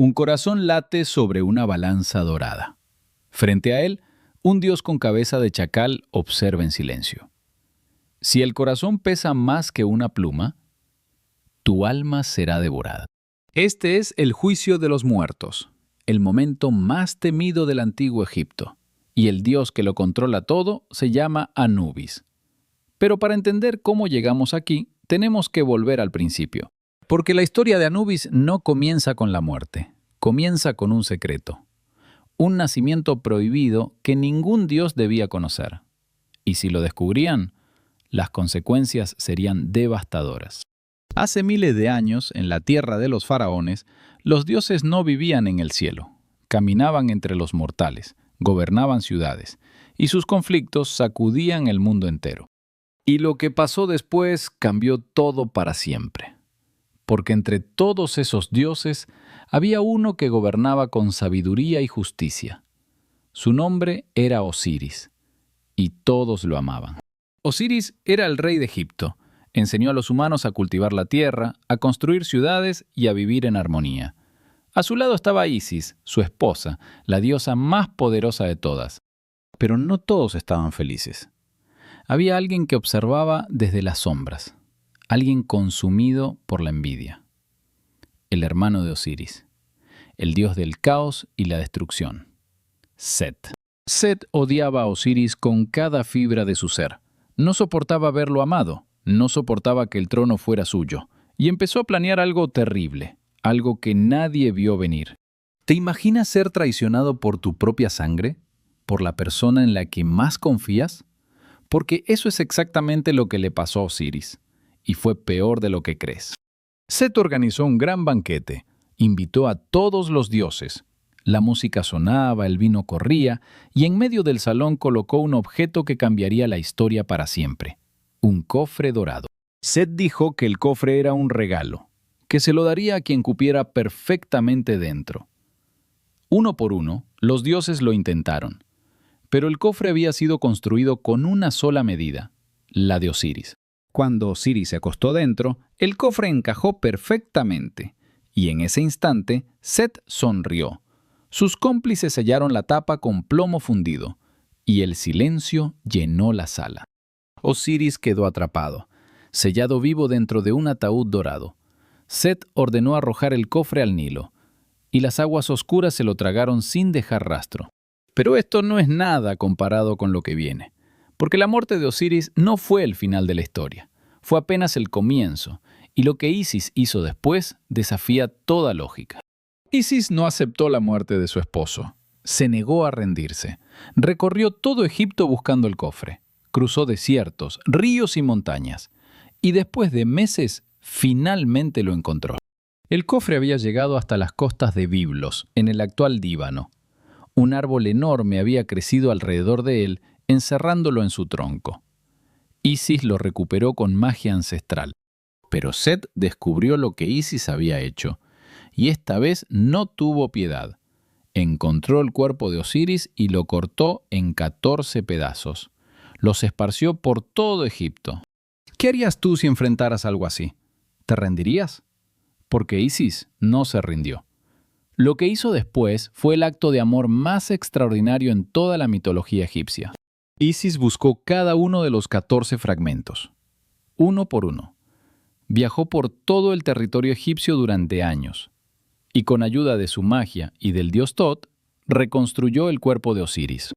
Un corazón late sobre una balanza dorada. Frente a él, un dios con cabeza de chacal observa en silencio. Si el corazón pesa más que una pluma, tu alma será devorada. Este es el juicio de los muertos, el momento más temido del antiguo Egipto, y el dios que lo controla todo se llama Anubis. Pero para entender cómo llegamos aquí, tenemos que volver al principio. Porque la historia de Anubis no comienza con la muerte, comienza con un secreto. Un nacimiento prohibido que ningún dios debía conocer. Y si lo descubrían, las consecuencias serían devastadoras. Hace miles de años, en la tierra de los faraones, los dioses no vivían en el cielo. Caminaban entre los mortales, gobernaban ciudades, y sus conflictos sacudían el mundo entero. Y lo que pasó después cambió todo para siempre. Porque entre todos esos dioses había uno que gobernaba con sabiduría y justicia. Su nombre era Osiris, y todos lo amaban. Osiris era el rey de Egipto. Enseñó a los humanos a cultivar la tierra, a construir ciudades y a vivir en armonía. A su lado estaba Isis, su esposa, la diosa más poderosa de todas. Pero no todos estaban felices. Había alguien que observaba desde las sombras, alguien consumido por la envidia. El hermano de Osiris, el dios del caos y la destrucción, Set. Set odiaba a Osiris con cada fibra de su ser. No soportaba verlo amado, no soportaba que el trono fuera suyo, y empezó a planear algo terrible, algo que nadie vio venir. ¿Te imaginas ser traicionado por tu propia sangre? ¿Por la persona en la que más confías? Porque eso es exactamente lo que le pasó a Osiris, y fue peor de lo que crees. Set organizó un gran banquete, invitó a todos los dioses. La música sonaba, el vino corría, y en medio del salón colocó un objeto que cambiaría la historia para siempre. Un cofre dorado. Set dijo que el cofre era un regalo, que se lo daría a quien cupiera perfectamente dentro. Uno por uno, los dioses lo intentaron, pero el cofre había sido construido con una sola medida, la de Osiris. Cuando Osiris se acostó dentro, el cofre encajó perfectamente, y en ese instante Set sonrió. Sus cómplices sellaron la tapa con plomo fundido, y el silencio llenó la sala. Osiris quedó atrapado, sellado vivo dentro de un ataúd dorado. Set ordenó arrojar el cofre al Nilo, y las aguas oscuras se lo tragaron sin dejar rastro. Pero esto no es nada comparado con lo que viene, porque la muerte de Osiris no fue el final de la historia, fue apenas el comienzo, y lo que Isis hizo después desafía toda lógica. Isis no aceptó la muerte de su esposo, se negó a rendirse, recorrió todo Egipto buscando el cofre, cruzó desiertos, ríos y montañas, y después de meses finalmente lo encontró. El cofre había llegado hasta las costas de Biblos, en el actual Líbano. Un árbol enorme había crecido alrededor de él, encerrándolo en su tronco. Isis lo recuperó con magia ancestral. Pero Set descubrió lo que Isis había hecho, y esta vez no tuvo piedad. Encontró el cuerpo de Osiris y lo cortó en 14 pedazos. Los esparció por todo Egipto. ¿Qué harías tú si enfrentaras algo así? ¿Te rendirías? Porque Isis no se rindió. Lo que hizo después fue el acto de amor más extraordinario en toda la mitología egipcia. Isis buscó cada uno de los 14 fragmentos, uno por uno. Viajó por todo el territorio egipcio durante años, y con ayuda de su magia y del dios Tot, reconstruyó el cuerpo de Osiris.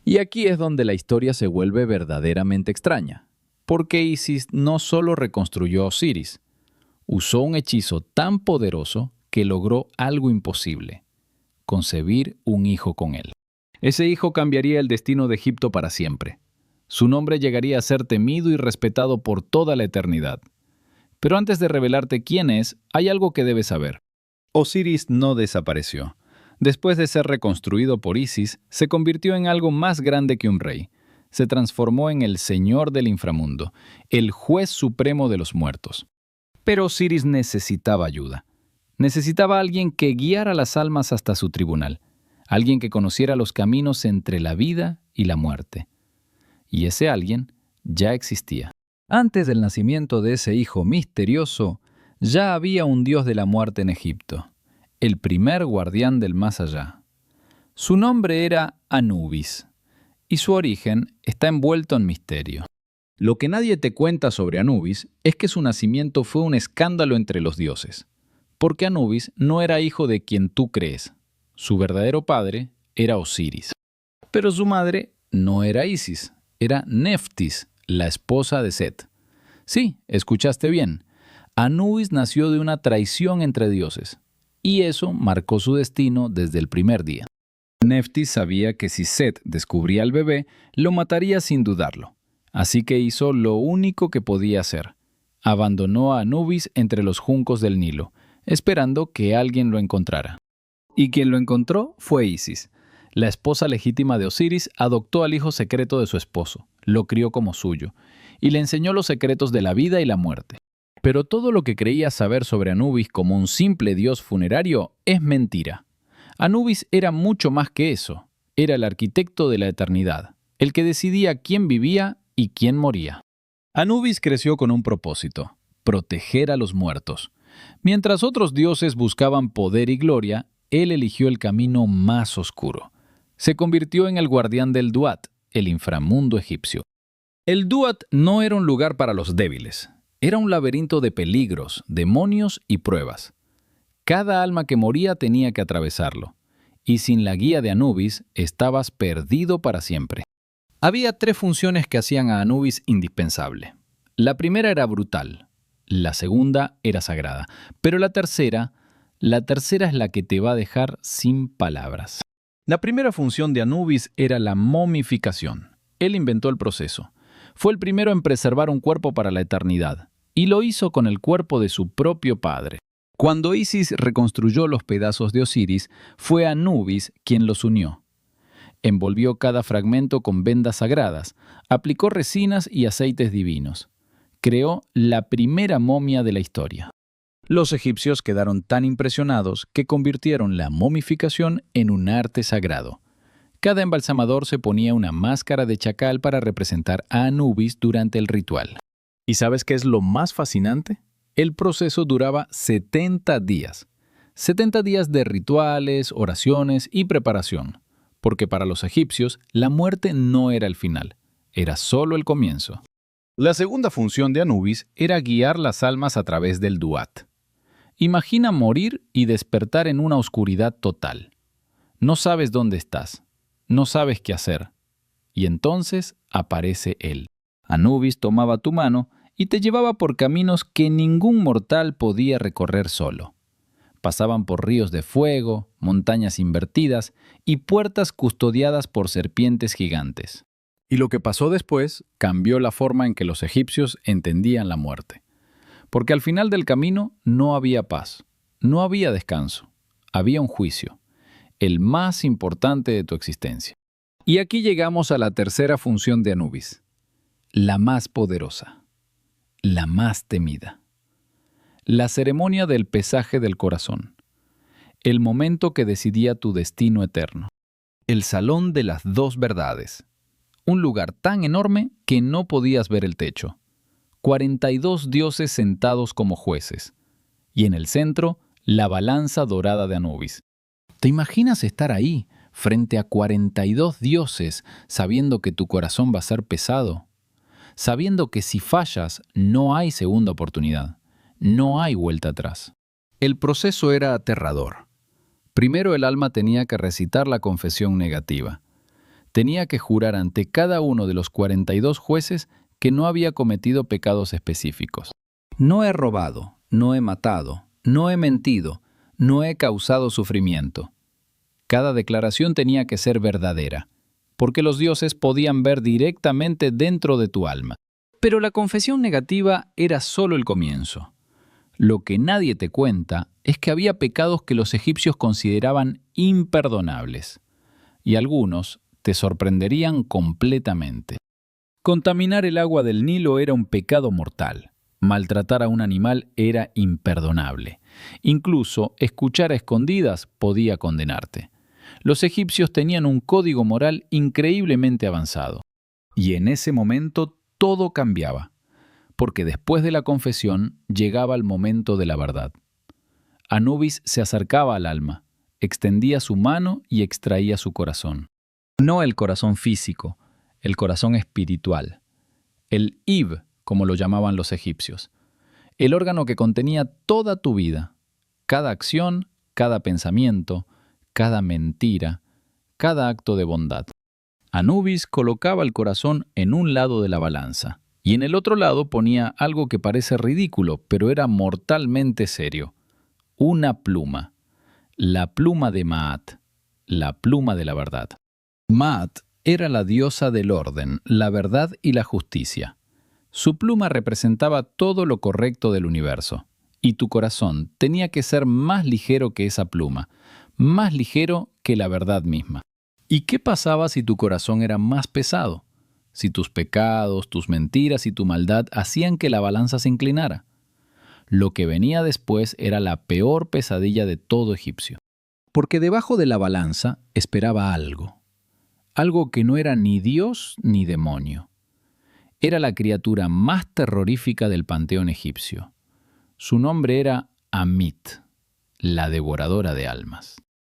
Y aquí es donde la historia se vuelve verdaderamente extraña, porque Isis no solo reconstruyó a Osiris, usó un hechizo tan poderoso que logró algo imposible: concebir un hijo con él. Ese hijo cambiaría el destino de Egipto para siempre. Su nombre llegaría a ser temido y respetado por toda la eternidad. Pero antes de revelarte quién es, hay algo que debes saber. Osiris no desapareció. Después de ser reconstruido por Isis, se convirtió en algo más grande que un rey. Se transformó en el señor del inframundo, el juez supremo de los muertos. Pero Osiris necesitaba ayuda. Necesitaba a alguien que guiara las almas hasta su tribunal, alguien que conociera los caminos entre la vida y la muerte. Y ese alguien ya existía. Antes del nacimiento de ese hijo misterioso, ya había un dios de la muerte en Egipto. el primer guardián del más allá. Su nombre era Anubis, y su origen está envuelto en misterio. Lo que nadie te cuenta sobre Anubis es que su nacimiento fue un escándalo entre los dioses, porque Anubis no era hijo de quien tú crees. Su verdadero padre era Osiris. Pero su madre no era Isis, era Neftis, la esposa de Set. Sí, escuchaste bien. Anubis nació de una traición entre dioses, y eso marcó su destino desde el primer día. Neftis sabía que si Set descubría al bebé, lo mataría sin dudarlo. Así que hizo lo único que podía hacer. Abandonó a Anubis entre los juncos del Nilo, esperando que alguien lo encontrara. Y quien lo encontró fue Isis. La esposa legítima de Osiris adoptó al hijo secreto de su esposo, lo crió como suyo, y le enseñó los secretos de la vida y la muerte. Pero todo lo que creía saber sobre Anubis como un simple dios funerario es mentira. Anubis era mucho más que eso. Era el arquitecto de la eternidad, el que decidía quién vivía y quién moría. Anubis creció con un propósito: proteger a los muertos. Mientras otros dioses buscaban poder y gloria, él eligió el camino más oscuro. Se convirtió en el guardián del Duat, el inframundo egipcio. El Duat no era un lugar para los débiles. Era un laberinto de peligros, demonios y pruebas. Cada alma que moría tenía que atravesarlo, y sin la guía de Anubis estabas perdido para siempre. Había 3 funciones que hacían a Anubis indispensable. La primera era brutal, la segunda era sagrada, pero la tercera es la que te va a dejar sin palabras. La primera función de Anubis era la momificación. Él inventó el proceso. Fue el primero en preservar un cuerpo para la eternidad, y lo hizo con el cuerpo de su propio padre. Cuando Isis reconstruyó los pedazos de Osiris, fue Anubis quien los unió. Envolvió cada fragmento con vendas sagradas, aplicó resinas y aceites divinos. Creó la primera momia de la historia. Los egipcios quedaron tan impresionados que convirtieron la momificación en un arte sagrado. Cada embalsamador se ponía una máscara de chacal para representar a Anubis durante el ritual. ¿Y sabes qué es lo más fascinante? El proceso duraba 70 días. 70 días de rituales, oraciones y preparación. Porque para los egipcios, la muerte no era el final, era solo el comienzo. La segunda función de Anubis era guiar las almas a través del Duat. Imagina morir y despertar en una oscuridad total. No sabes dónde estás, no sabes qué hacer. Y entonces aparece él. Anubis tomaba tu mano y te llevaba por caminos que ningún mortal podía recorrer solo. Pasaban por ríos de fuego, montañas invertidas y puertas custodiadas por serpientes gigantes. Y lo que pasó después cambió la forma en que los egipcios entendían la muerte. Porque al final del camino no había paz, no había descanso, había un juicio, el más importante de tu existencia. Y aquí llegamos a la tercera función de Anubis, la más poderosa, la más temida. La ceremonia del pesaje del corazón, el momento que decidía tu destino eterno, el salón de las 2 verdades, un lugar tan enorme que no podías ver el techo, 42 dioses sentados como jueces, y en el centro, la balanza dorada de Anubis. ¿Te imaginas estar ahí, frente a 42 dioses, sabiendo que tu corazón va a ser pesado? Sabiendo que si fallas, no hay segunda oportunidad. No hay vuelta atrás. El proceso era aterrador. Primero el alma tenía que recitar la confesión negativa. Tenía que jurar ante cada uno de los 42 jueces que no había cometido pecados específicos. No he robado, no he matado, no he mentido, no he causado sufrimiento. Cada declaración tenía que ser verdadera, porque los dioses podían ver directamente dentro de tu alma. Pero la confesión negativa era solo el comienzo. Lo que nadie te cuenta es que había pecados que los egipcios consideraban imperdonables, y algunos te sorprenderían completamente. Contaminar el agua del Nilo era un pecado mortal. Maltratar a un animal era imperdonable. Incluso escuchar a escondidas podía condenarte. Los egipcios tenían un código moral increíblemente avanzado. Y en ese momento todo cambiaba, porque después de la confesión llegaba el momento de la verdad. Anubis se acercaba al alma, extendía su mano y extraía su corazón. No el corazón físico, el corazón espiritual. El Ib, como lo llamaban los egipcios. El órgano que contenía toda tu vida, cada acción, cada pensamiento, cada mentira, cada acto de bondad. Anubis colocaba el corazón en un lado de la balanza y en el otro lado ponía algo que parece ridículo, pero era mortalmente serio. Una pluma. La pluma de Maat, la pluma de la verdad. Maat era la diosa del orden, la verdad y la justicia. Su pluma representaba todo lo correcto del universo, y tu corazón tenía que ser más ligero que esa pluma, más ligero que la verdad misma. ¿Y qué pasaba si tu corazón era más pesado? Si tus pecados, tus mentiras y tu maldad hacían que la balanza se inclinara. Lo que venía después era la peor pesadilla de todo egipcio. Porque debajo de la balanza esperaba algo. Algo que no era ni Dios ni demonio. Era la criatura más terrorífica del panteón egipcio. Su nombre era Amit, la devoradora de almas.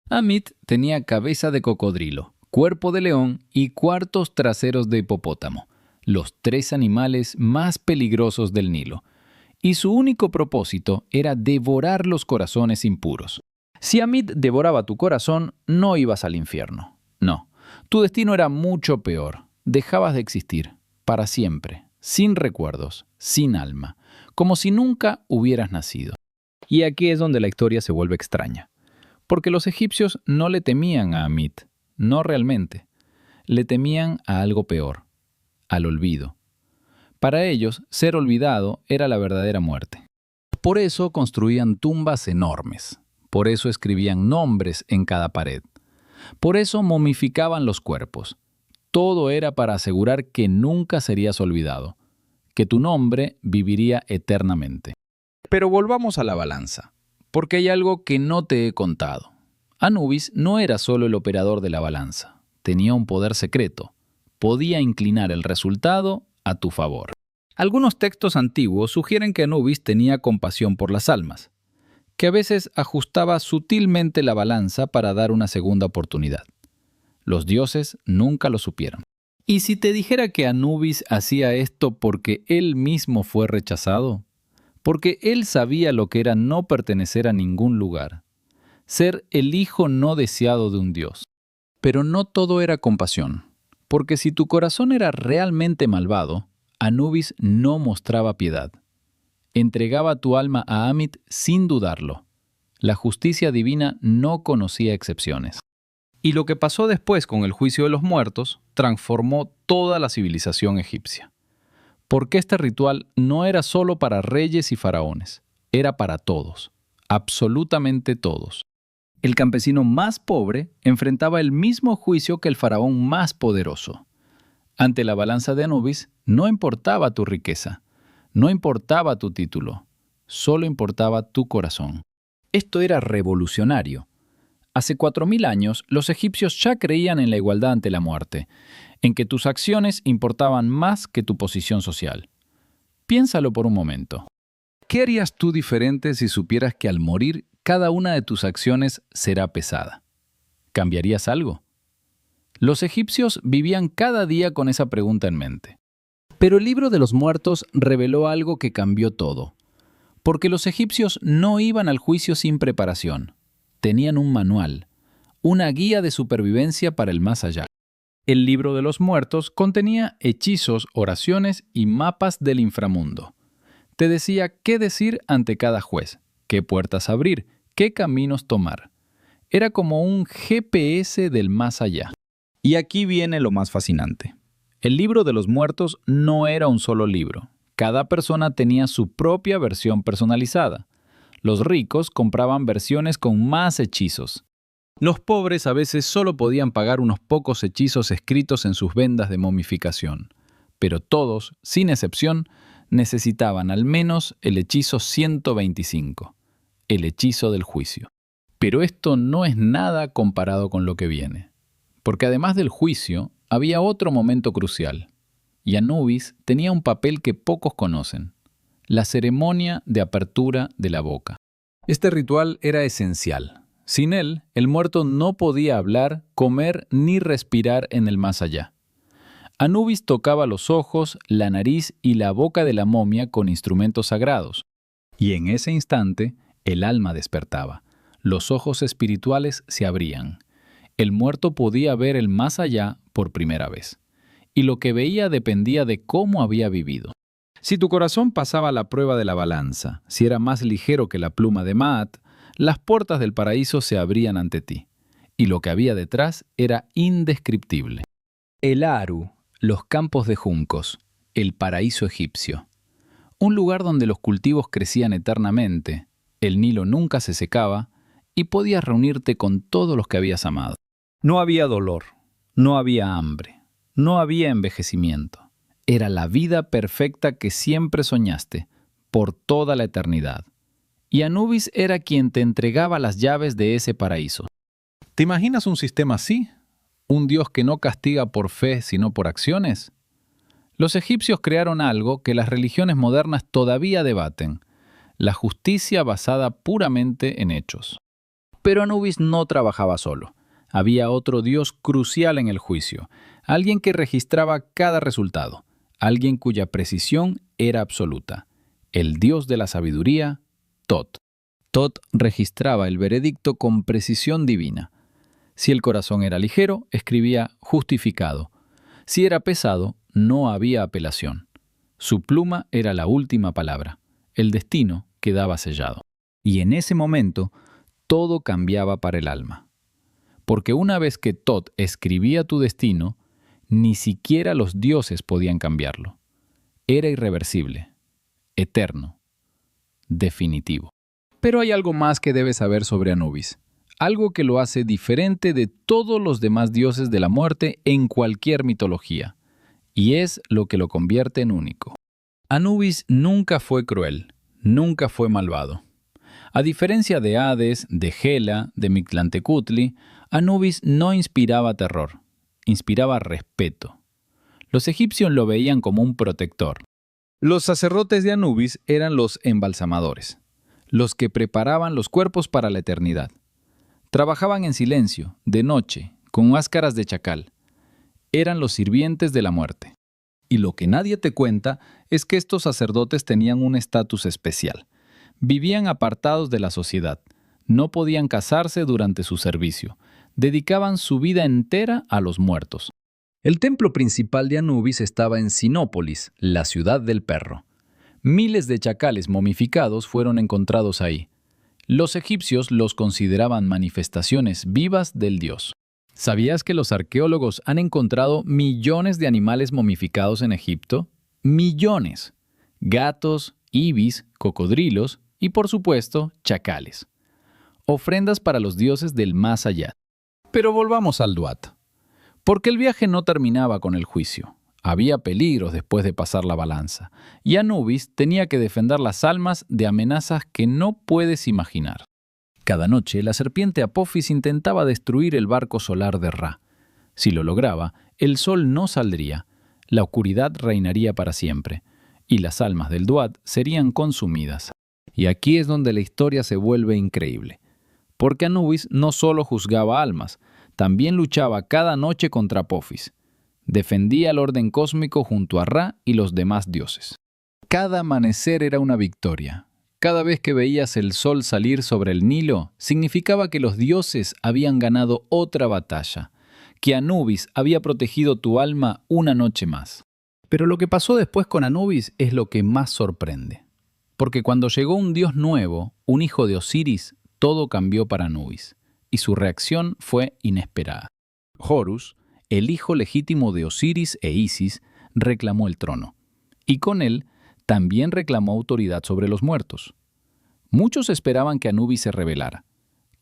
Amit tenía cabeza de cocodrilo, cuerpo de león y cuartos traseros de hipopótamo, los 3 animales más peligrosos del Nilo. Y su único propósito era devorar los corazones impuros. Si Amit devoraba tu corazón, no ibas al infierno. No, tu destino era mucho peor. Dejabas de existir, para siempre, sin recuerdos, sin alma, como si nunca hubieras nacido. Y aquí es donde la historia se vuelve extraña. Porque los egipcios no le temían a Amit, no realmente. Le temían a algo peor, al olvido. Para ellos, ser olvidado era la verdadera muerte. Por eso construían tumbas enormes. Por eso escribían nombres en cada pared. Por eso momificaban los cuerpos. Todo era para asegurar que nunca serías olvidado, que tu nombre viviría eternamente. Pero volvamos a la balanza, porque hay algo que no te he contado. Anubis no era solo el operador de la balanza. Tenía un poder secreto. Podía inclinar el resultado a tu favor. Algunos textos antiguos sugieren que Anubis tenía compasión por las almas, que a veces ajustaba sutilmente la balanza para dar una segunda oportunidad. Los dioses nunca lo supieron. ¿Y si te dijera que Anubis hacía esto porque él mismo fue rechazado? Porque él sabía lo que era no pertenecer a ningún lugar, ser el hijo no deseado de un dios. Pero no todo era compasión, porque si tu corazón era realmente malvado, Anubis no mostraba piedad. Entregaba tu alma a Amit sin dudarlo. La justicia divina no conocía excepciones. Y lo que pasó después con el juicio de los muertos transformó toda la civilización egipcia. Porque este ritual no era solo para reyes y faraones, era para todos, absolutamente todos. El campesino más pobre enfrentaba el mismo juicio que el faraón más poderoso. Ante la balanza de Anubis no importaba tu riqueza, no importaba tu título, solo importaba tu corazón. Esto era revolucionario. Hace 4000 años, los egipcios ya creían en la igualdad ante la muerte, en que tus acciones importaban más que tu posición social. Piénsalo por un momento. ¿Qué harías tú diferente si supieras que al morir cada una de tus acciones será pesada? ¿Cambiarías algo? Los egipcios vivían cada día con esa pregunta en mente. Pero el libro de los muertos reveló algo que cambió todo. Porque los egipcios no iban al juicio sin preparación. Tenían un manual, una guía de supervivencia para el más allá. El libro de los muertos contenía hechizos, oraciones y mapas del inframundo. Te decía qué decir ante cada juez, qué puertas abrir, qué caminos tomar. Era como un GPS del más allá. Y aquí viene lo más fascinante. El libro de los muertos no era un solo libro. Cada persona tenía su propia versión personalizada. Los ricos compraban versiones con más hechizos. Los pobres a veces solo podían pagar unos pocos hechizos escritos en sus vendas de momificación. Pero todos, sin excepción, necesitaban al menos el hechizo 125, el hechizo del juicio. Pero esto no es nada comparado con lo que viene. Porque además del juicio, había otro momento crucial. Y Anubis tenía un papel que pocos conocen: la ceremonia de apertura de la boca. Este ritual era esencial. Sin él, el muerto no podía hablar, comer ni respirar en el más allá. Anubis tocaba los ojos, la nariz y la boca de la momia con instrumentos sagrados. Y en ese instante, el alma despertaba. Los ojos espirituales se abrían. El muerto podía ver el más allá por primera vez. Y lo que veía dependía de cómo había vivido. Si tu corazón pasaba la prueba de la balanza, si era más ligero que la pluma de Maat, las puertas del paraíso se abrían ante ti. Y lo que había detrás era indescriptible. El Aru, los campos de juncos, el paraíso egipcio. Un lugar donde los cultivos crecían eternamente, el Nilo nunca se secaba y podías reunirte con todos los que habías amado. No había dolor, no había hambre, no había envejecimiento. Era la vida perfecta que siempre soñaste, por toda la eternidad. Y Anubis era quien te entregaba las llaves de ese paraíso. ¿Te imaginas un sistema así? ¿Un Dios que no castiga por fe sino por acciones? Los egipcios crearon algo que las religiones modernas todavía debaten: la justicia basada puramente en hechos. Pero Anubis no trabajaba solo. Había otro Dios crucial en el juicio, alguien que registraba cada resultado, alguien cuya precisión era absoluta, el Dios de la sabiduría, Tot. Tot registraba el veredicto con precisión divina. Si el corazón era ligero, escribía justificado. Si era pesado, no había apelación. Su pluma era la última palabra. El destino quedaba sellado. Y en ese momento, todo cambiaba para el alma. Porque una vez que Tot escribía tu destino, ni siquiera los dioses podían cambiarlo. Era irreversible, eterno, definitivo. Pero hay algo más que debes saber sobre Anubis. Algo que lo hace diferente de todos los demás dioses de la muerte en cualquier mitología. Y es lo que lo convierte en único. Anubis nunca fue cruel, nunca fue malvado. A diferencia de Hades, de Hela, de Mictlantecutli, Anubis no inspiraba terror, inspiraba respeto. Los egipcios lo veían como un protector. Los sacerdotes de Anubis eran los embalsamadores, los que preparaban los cuerpos para la eternidad. Trabajaban en silencio, de noche, con máscaras de chacal. Eran los sirvientes de la muerte. Y lo que nadie te cuenta es que estos sacerdotes tenían un estatus especial. Vivían apartados de la sociedad. No podían casarse durante su servicio. Dedicaban su vida entera a los muertos. El templo principal de Anubis estaba en Sinópolis, la ciudad del perro. Miles de chacales momificados fueron encontrados ahí. Los egipcios los consideraban manifestaciones vivas del dios. ¿Sabías que los arqueólogos han encontrado millones de animales momificados en Egipto? ¡Millones! Gatos, ibis, cocodrilos y, por supuesto, chacales. Ofrendas para los dioses del más allá. Pero volvamos al Duat. Porque el viaje no terminaba con el juicio. Había peligros después de pasar la balanza, y Anubis tenía que defender las almas de amenazas que no puedes imaginar. Cada noche, la serpiente Apophis intentaba destruir el barco solar de Ra. Si lo lograba, el sol no saldría, la oscuridad reinaría para siempre, y las almas del Duat serían consumidas. Y aquí es donde la historia se vuelve increíble. Porque Anubis no solo juzgaba almas, también luchaba cada noche contra Apophis. Defendía el orden cósmico junto a Ra y los demás dioses. Cada amanecer era una victoria. Cada vez que veías el sol salir sobre el Nilo, significaba que los dioses habían ganado otra batalla, que Anubis había protegido tu alma una noche más. Pero lo que pasó después con Anubis es lo que más sorprende. Porque cuando llegó un dios nuevo, un hijo de Osiris, todo cambió para Anubis, y su reacción fue inesperada. Horus, el hijo legítimo de Osiris e Isis, reclamó el trono, y con él también reclamó autoridad sobre los muertos. Muchos esperaban que Anubis se rebelara,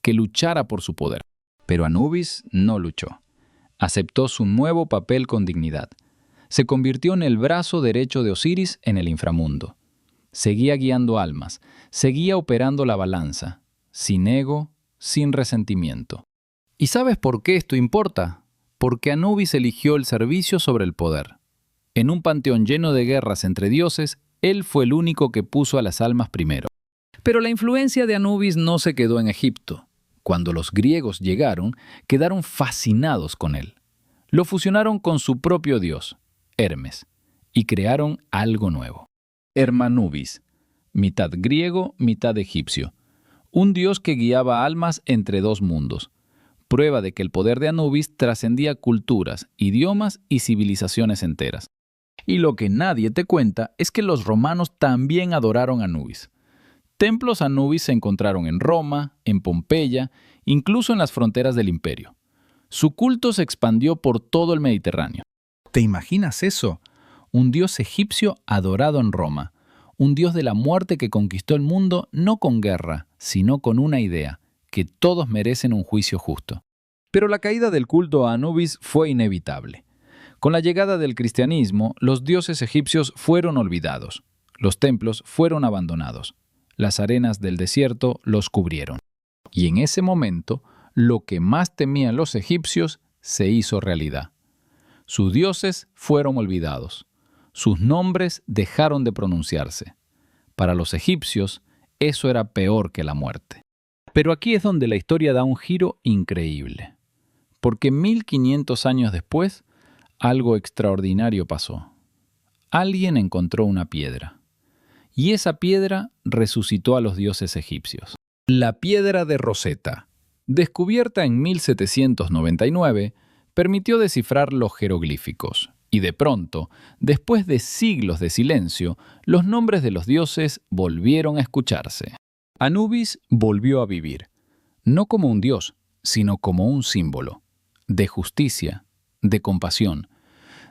que luchara por su poder, pero Anubis no luchó. Aceptó su nuevo papel con dignidad. Se convirtió en el brazo derecho de Osiris en el inframundo. Seguía guiando almas, seguía operando la balanza, sin ego, sin resentimiento. ¿Y sabes por qué esto importa? Porque Anubis eligió el servicio sobre el poder. En un panteón lleno de guerras entre dioses, él fue el único que puso a las almas primero. Pero la influencia de Anubis no se quedó en Egipto. Cuando los griegos llegaron, quedaron fascinados con él. Lo fusionaron con su propio dios, Hermes, y crearon algo nuevo. Hermanubis, mitad griego, mitad egipcio. Un dios que guiaba almas entre dos mundos. Prueba de que el poder de Anubis trascendía culturas, idiomas y civilizaciones enteras. Y lo que nadie te cuenta es que los romanos también adoraron a Anubis. Templos Anubis se encontraron en Roma, en Pompeya, incluso en las fronteras del imperio. Su culto se expandió por todo el Mediterráneo. ¿Te imaginas eso? Un dios egipcio adorado en Roma. Un dios de la muerte que conquistó el mundo no con guerra, sino con una idea, que todos merecen un juicio justo. Pero la caída del culto a Anubis fue inevitable. Con la llegada del cristianismo, los dioses egipcios fueron olvidados. Los templos fueron abandonados. Las arenas del desierto los cubrieron. Y en ese momento, lo que más temían los egipcios se hizo realidad. Sus dioses fueron olvidados. Sus nombres dejaron de pronunciarse. Para los egipcios, eso era peor que la muerte. Pero aquí es donde la historia da un giro increíble. Porque 1500 años después, algo extraordinario pasó. Alguien encontró una piedra. Y esa piedra resucitó a los dioses egipcios. La piedra de Rosetta, descubierta en 1799, permitió descifrar los jeroglíficos. Y de pronto, después de siglos de silencio, los nombres de los dioses volvieron a escucharse. Anubis volvió a vivir, no como un dios, sino como un símbolo, de justicia, de compasión,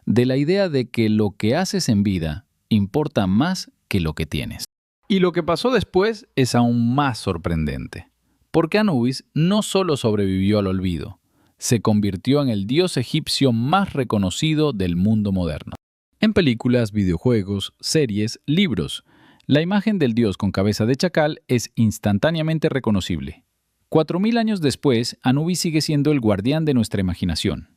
de la idea de que lo que haces en vida importa más que lo que tienes. Y lo que pasó después es aún más sorprendente, porque Anubis no solo sobrevivió al olvido, se convirtió en el dios egipcio más reconocido del mundo moderno. En películas, videojuegos, series, libros, la imagen del dios con cabeza de chacal es instantáneamente reconocible. 4000 años después, Anubis sigue siendo el guardián de nuestra imaginación.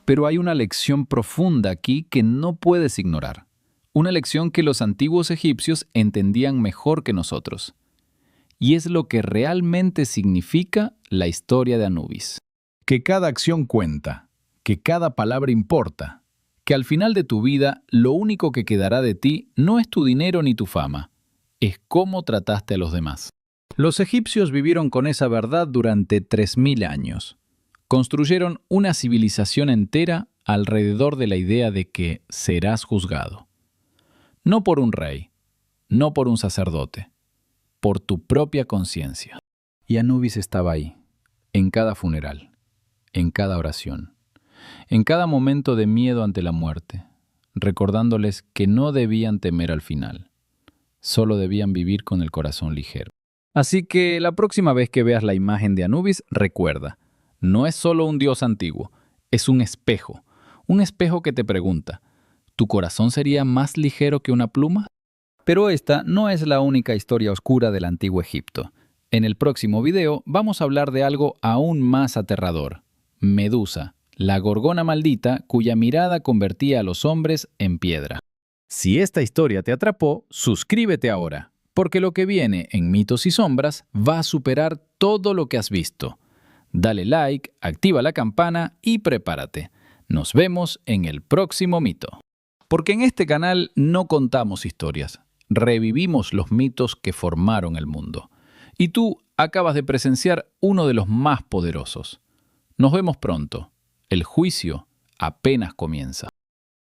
Pero hay una lección profunda aquí que no puedes ignorar. Una lección que los antiguos egipcios entendían mejor que nosotros. Y es lo que realmente significa la historia de Anubis. Que cada acción cuenta, que cada palabra importa, que al final de tu vida lo único que quedará de ti no es tu dinero ni tu fama, es cómo trataste a los demás. Los egipcios vivieron con esa verdad durante 3000 años. Construyeron una civilización entera alrededor de la idea de que serás juzgado. No por un rey, no por un sacerdote, por tu propia conciencia. Y Anubis estaba ahí, en cada funeral, en cada oración, en cada momento de miedo ante la muerte, recordándoles que no debían temer al final, solo debían vivir con el corazón ligero. Así que la próxima vez que veas la imagen de Anubis, recuerda, no es solo un dios antiguo, es un espejo que te pregunta, ¿tu corazón sería más ligero que una pluma? Pero esta no es la única historia oscura del antiguo Egipto. En el próximo video vamos a hablar de algo aún más aterrador. Medusa, la gorgona maldita cuya mirada convertía a los hombres en piedra. Si esta historia te atrapó, suscríbete ahora, porque lo que viene en Mitos y Sombras va a superar todo lo que has visto. Dale like, activa la campana y prepárate. Nos vemos en el próximo mito. Porque en este canal no contamos historias, revivimos los mitos que formaron el mundo. Y tú acabas de presenciar uno de los más poderosos. Nos vemos pronto. El juicio apenas comienza.